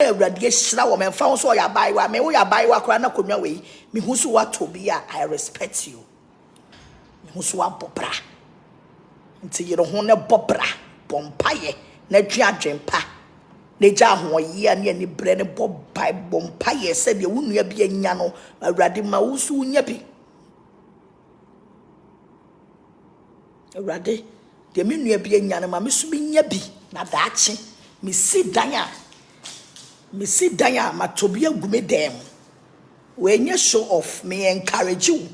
Agradaa shira wo me fa so ya bai wa me wo ya bai wa kra na konwa we me hu so wato bi a I respect you me hu so abobra nti yero ho ne bobra bompaye na dua dwempa na ja ho ye ne ani bre ne bobai bompaye se de wo nua bi anya no Agradaa ma wo so nya bi Agradaa de me nua bi anya no ma me so bi nya bi na daachi me si dan a matobia gume dem when you show off me encourage you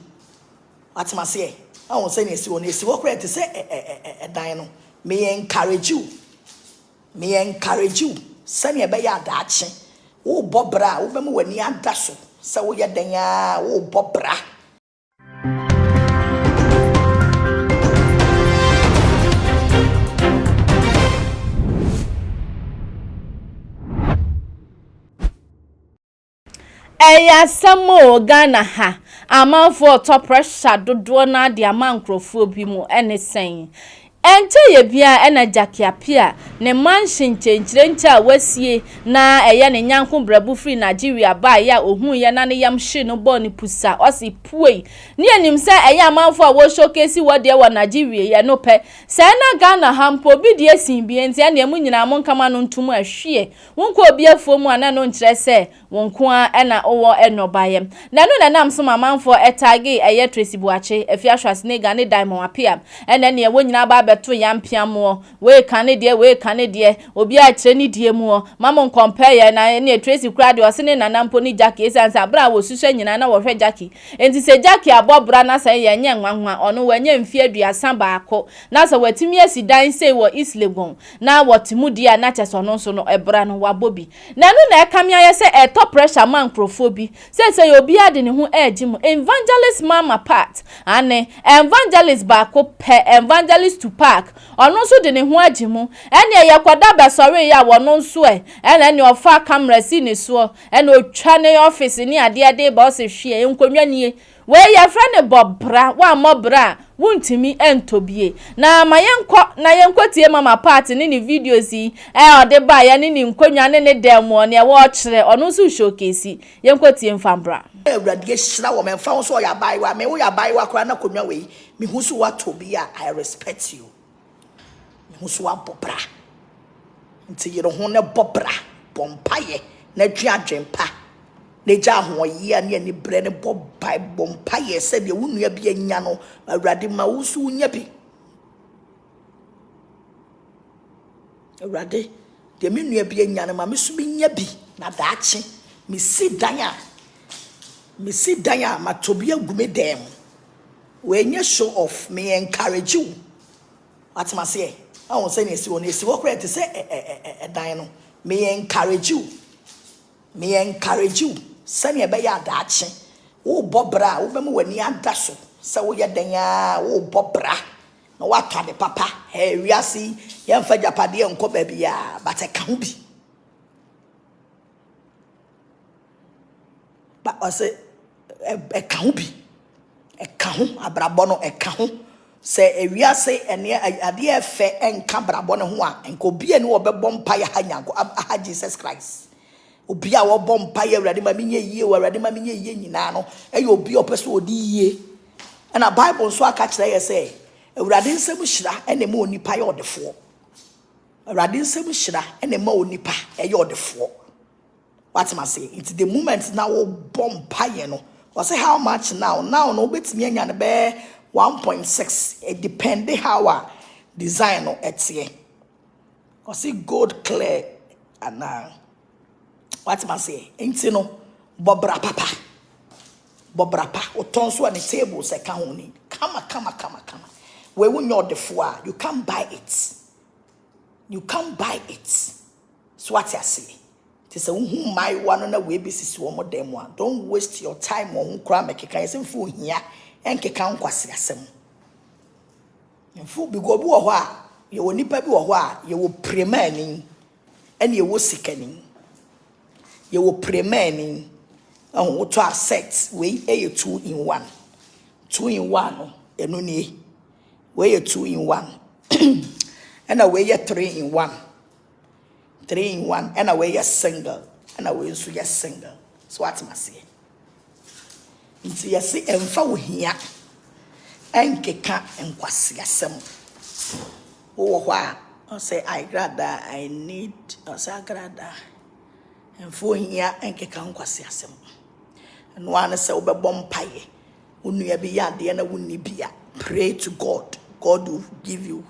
what ma say I won't say nesi won esi wo kra te say dan no me encourage you sani e be ya daache wo bobra wo be mo wani ada so se wo ye dan a wo bobra Eya samo Ghana ha amanfo top pressure dodo na de amankrofo bi mu ene sen ente ye bia ena jakiapia ne mansion chenchire a wasie na eye ne nyanko brabu free Nigeria ba ya ohun ye na ne yam hye no bo ne pusa osi puei ne anim se eye amanfo a wo showcase wo de wo Nigeria ye no pe se na Ghana hampo bi de asin bi ente na emu nyina mo nkama no ntum ahwie wonko obi afuomu ana no nkyere se wonko a ena owo enobayem na no na nam so amanfo etagi eye Tracy Buache afiahwase ne Ghana diamond apia ene ne wo nyina ba to yampiamo we kanedie obi a kire ni die mu mama compare na ne Tracy kura de osene nanampo ni Jackie esansa bra wo susua nyina na wo hwe Jackie enti se Jackie abobra na san ye nye nwanwa ono wanye mfi aduasa baako na so watimi asidan sei wo East Legon na wotimu dia na cheso no so no ebra no wabobi na no na ekamia ye se e top pressure man profobi se obi ade ne ho ejimu evangelist mama part ane evangelist baako pe evangelist to park ono so de ne ho agimu ene ye kwada besore ya wono nso ene ofa camera si ne so ene otwa ne office ni ade ade ba o se hwe enkonwa nie we ya frane bobra wa mobra wuntimi entobie na mayenko tie mama part ni videos yi ode ba ya ni nkonwa ne demo ne wo kire ono so showcase yenko tie mfambra Agradaa shira wo me fa so ya bai wa me wo ya bai wa kra na konwa we me hu so wato bi a I respect you me hu so abobra nti yero ho ne bobra bompaye na dua dwempa na ja ho ye ne ani bre ne bobai bompaye se de wo nua bi anya no Agradaa ma wo so nya bi Agradaa de me nua bi anya no ma me so bi nya bi na daachi me si dan a matobia gume dem when you show off me encourage you what ma say I won't say nesi won esi wo kra te say dan no me encourage you sani e be ya daache wo bobra wo be mo wani ada so se wo ye dan a wo bobra na wa twa de papa he wiase ye mfa japade enko ba bia but e ka ho bi ba o se e ka ho bi e ka ho abrabo no e ka ho se ewiase ene ade efe enka brabo ne ho a enko bia ne wo bebo mpa ya hanyanko aha Jesus Christ obi a wo bompa ya Agradaa ma menye yie wo Agradaa ma menye yie nyina no e obi opeso odi yie na Bible so aka kire ye se Agradaa nsem hira ene ma onipa ya odefo Agradaa nsem hira ene ma onipa e ya odefo what am I say it's the moment now wo bompa ye no was say how much now no betimi anya ne be 1.6 it depend how design no etie or see gold clear and what am I say enti no bobra papa otonso on the table say ka ho ni kama we won your defo you can't buy it so what I say say who my one na we be sisi wo modem one don't waste your time on kra mekeka yesem fu hia enkeka nkwase asem mfu bi go bi wo ho a ye woni pa bi wo ho a ye wo premani ene ye wo sikani ye wo premani wo to set we e 2 in 1 no eno ni we 2 in 1 and we 3 in 1 3 in 1 and away a single and we nso yɛ single. So what must say? Nti yɛse ɛmfa wo hia ɛnkeka nkwasi asɛm. Wo hɔ a say Agradaa, I need say Agradaa. Ɛmfa wo hia ɛnkeka nkwasi asɛm. No one say wobɛbɔ mpae. Unua bi yɛ adeɛ na wonni bia. Pray to God. God will give you.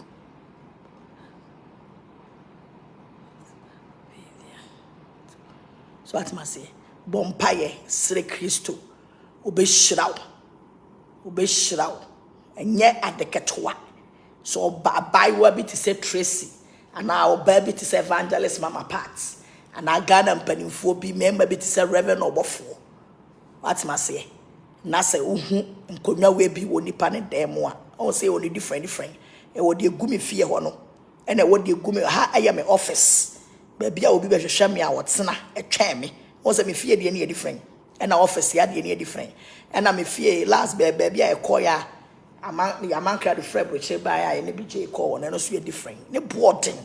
So what must say? Bompaye sre Christo. Obeshraw. Enye adeketwa. So buy what bit say Tracy. And now baby to say Evangelist Mama Pat. And I Ghana mpanimfo bi member bit say Reverend Obofo. What must say? Na say nkonwa we bi wo nipa ne demo a. O say only different. E wo de gu me fie ho no. E na wo de gu me ha aye me office. Baby a obi be hwehwe me a wotena etwen me. O say me fie de ne different. E na office ya de ne different. E na me fie last baby a ekoya aman kra de February ba ya ne bi je call no so different. Ne boarding.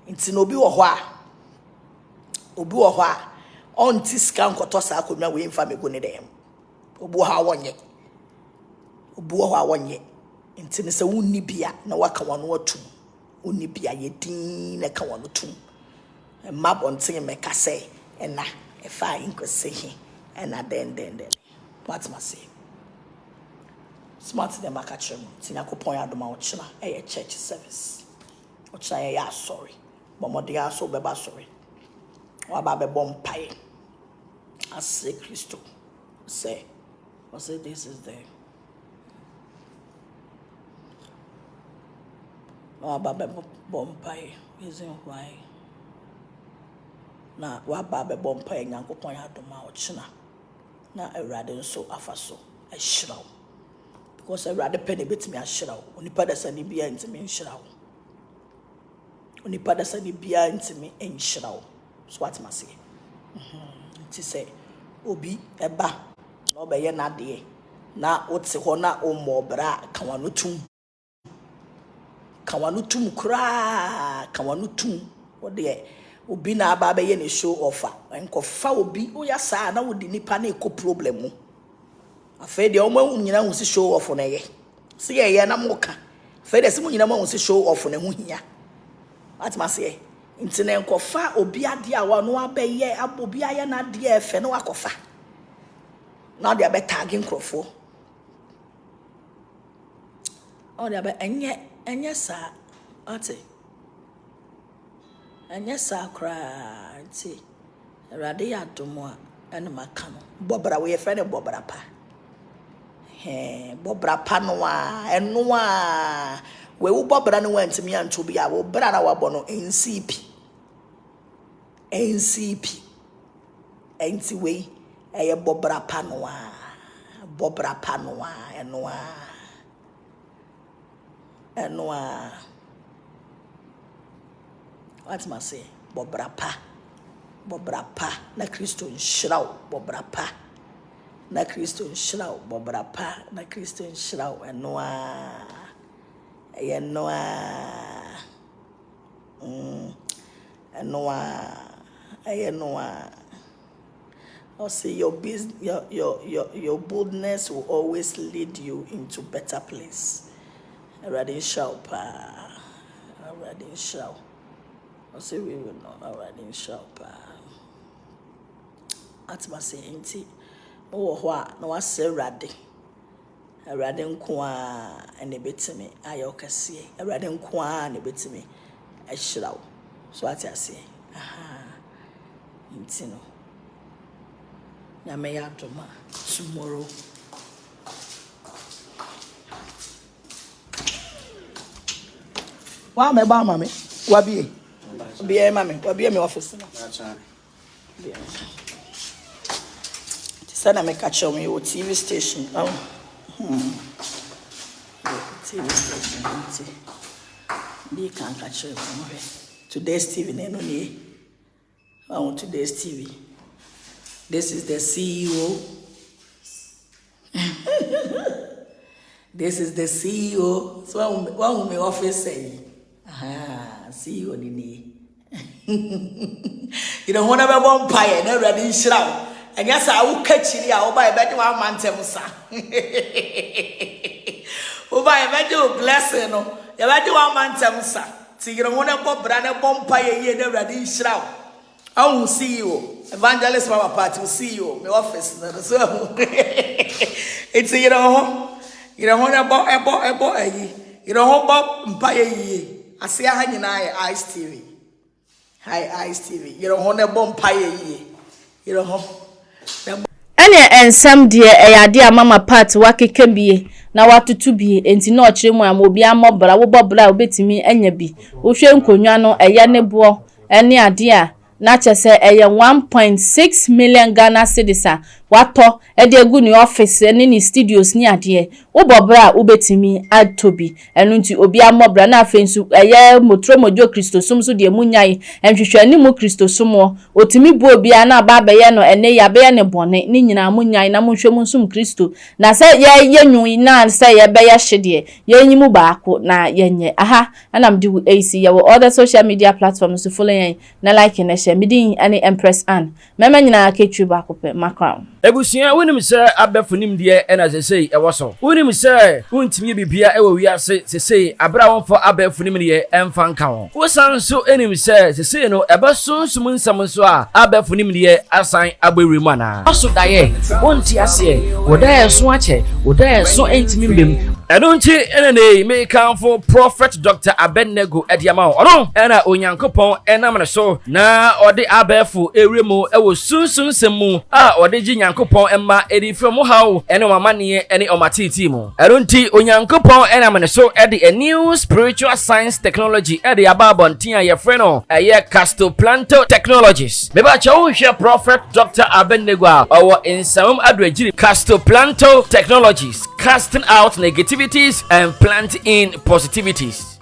Nti no obi wo ho a onti ska nkoto sa akonwa we mfa me go ne dem. Obi wo ha wonye. Nti ne se wonni bia na waka wano atum. Wonni bia ye din na ka wano tum. Map on thing me ka say na e fa inkose hi na den. What must say? Smart them aka chem. Tinya kopon ya doma ochina e church service. Ochina ya sorry. Bomode ya so beba sorry. Wa ba be bom pai. I say Christo. Say this is the Wababe bompay reason why na wababe bompay nyankopon ya doma ochina na Awurade nso afaso ehiraw because Awurade pene betimi ahiraw onipa da sani bia ntimi nhiraw onipa da sani bia ntimi enhiraw so what must say nti say obi eba na obeye na de na ote ho na o mobra kawanotum ode obi na aba be ye ne show offer enkofa obi oya saa na wodi nipa na eko problem mu afa de o ma nyina hu si show off na ye se ye na moka afa de se mu nyina ma hu si show off na hu hia atma se nti na enkofa obi ade a wa no abaye abobi aye na ade efe na wakofa na de abetag nkrofo o de aba enye sa ate enye sa kra nti Awurade ya domo a ene maka no bobra we fe ne bobra pa bobra pa no a eno a we wo bobra no wantimi anto bi a wo bra na wabo no SIeep enti we eye bobra pa no a eno a what must say bobra pa na Kristo nhyiraw bobra pa na Kristo nhyiraw bobra pa na Kristo nhyiraw eno a I'll say your business, your boldness will always lead you into better place. Already shout pa. I'll say we will know. Already shout pa. At my saying, oh, what? No, I say ready. Already nkoa and a bit to me. I see. Already nkoa and a bit to me. I shall. So what I say. Intino. Na me ya doma tomorrow. Wa me ba mama wa bie mama wa bie me office no sana me catch me o TV station TV station bi kan catch me today's TV no ni today's TV. This is the CEO. This is the CEO. So what my office say? CEO nini. You don't want to be one pie, no ready shroud. And yes, I will catch you. I will buy a better one man, Temusa. Will buy a better blessing. You better one man, Temusa. See, you don't want to go brand bomb pie, no ready shroud. I will see you. Evangelist Mama Party will see you. My office. So it's you don't want to buy you don't want pie. I see a hanging Ice TV. Hi, Ice TV. You don't want to bomb pie. You don't want. Ene ensam de eyade amama part wakeke bie na watutu bie enti na ochire mu am obi amobra wo bobra obetimi anya bi wo hwe nkonwa no eye ne bo ene ade a na chese eye 1.6 million Ghana cedis a wato ede egu ni office ene ni studios ni ade wo bobra obetimi atobi enu nti obi amobra na afensu eye motromojo Kristosum so de munyai enhwehwani mu Kristosum otimi bu obi a na aba ye no ene ya be ne bone ni nyina munyai na munhwemu nsum Kristo na se ye nyu na se ye be ye hyede ye nyimu baako na yenye aha anam di AC ye wo other social media platforms to follow yen na like na share midin any Empress Ann mema nyina ketru baako pe macrown ebusia wonim se abefunim de ena sesei ewoso wonim se wontimi bibia ewo wiase sesei abra wonfo abefunim de emfa nka ho wosan so enim se sesei no ebesonsum nsam so a abefunim de asan agbewremu ana aso daye wonti ase wodaye so ache wodaye so entimi mbem eno nti ena ne me kanfo prophet Dr. Abenego ediama ono ena onyankopon enam ne so na ode abefu ewremu ewo sunsun semu a ode ji nyankopon emma edifremu hawo ene mamane ene omatiti mu eno nti onyankopon enam ne so ede a new spiritual science technology ede ababontin aye freno aye castoplanto technologies meba chawo hwe prophet Dr. Abenego a owo insam adwagiri castoplanto technologies casting out negativities and planting in positivities.